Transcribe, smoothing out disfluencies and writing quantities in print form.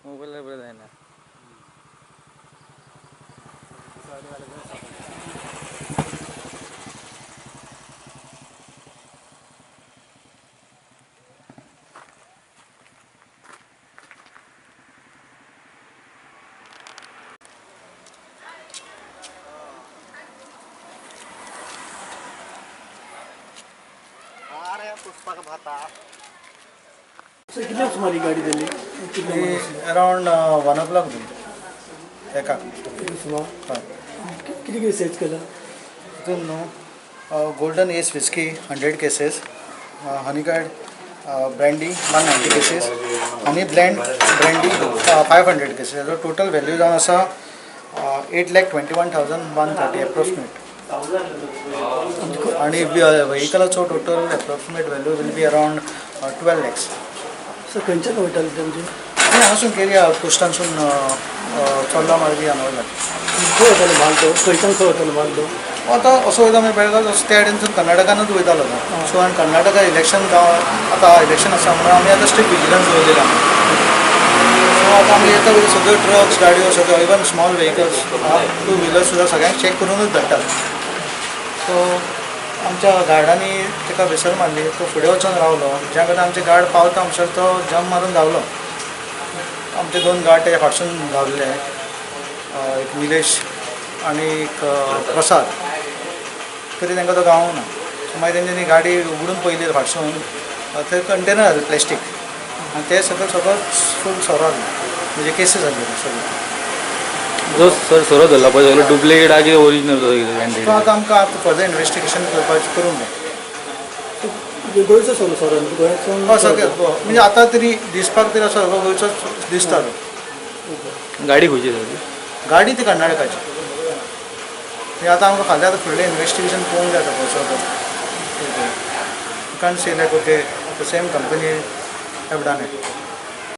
Mobile बरं आहे ना. पुष्पक भाता किती तुम्हारी गाडी दिली अराउंड 1 o'clock एका किती सेज केलं तिथून गोल्डन एस विस्की 100 cases, हनीकार्ड brandy 190 cases, honey blend brandy 500 cases. Total value जावन आसा 8,21,130 एप्रोक्सिमेट. आणि व्हेकलाचो total approximate value will be around 12 lakhs. Sir खंयच्यान वयताले तुमचे हांगासून केरी पोस्टांसून चोडला मार्गी हांगा खंय वयतालो माल तो खंयच्यान खंय वयतालो माल तो आतां असो वयता मागीर बेळगांव त्या सायडीनसून कर्नाटकानूच वयतालो न्हू. सो आनी कर्नाटका इलेक्शन आतां इलेक्शन आसा म्हणून आमी आतां स्ट्रिक्ट विजिलन्स दवरलेला. सो आतां आमी येता वयता सगळ्यो ट्रक्स गाडयो सगळ्यो इवन स्मॉल व्हेकल्स 2 व्हिलर्स सुद्दां सगळ्यांक चॅक करूनच धाडटात. सो आमच्या गार्डांनी ताका विसर मारली. तो फुडें वचून रावलो. ज्या खातीर आमचे गार्ड पावता म्हणसर तो जंप मारून धांवलो. आमचे 2 गार्ड तेच्या फाटसून धांवले, एक निलेश आनी एक प्रसाद. तरी तांकां तो गावूंक ना. सो मागीर तेंच्यांनी गाडी उगडून पयली फाटसून. थंय कंटेनर आसले प्लॅस्टीक आनी ते सगळं फूल सोरो जालें. म्हणजे केसीस जाल्यो सगळ्यो. जो सर सोरो धरला पळय सगळो डुप्लिकेट की ओरिजिनल सो आतां आमकां फर्दर इन्वेस्टिगेशन करपाचें करूंक जाय. गोंयचो सोरो सोरो गोंयचो सगळें म्हणजे आतां तरी दिसपाक तरी असो सगळो गोंयचो दिसता तो. गाडी खंयची सर गाडी ती कर्नाटकाची. आतां आमकां फाल्यां फुडलें इन्वेस्टिगेशन पळोवंक जाय कसो तो. Can't say like okay the same company have done it.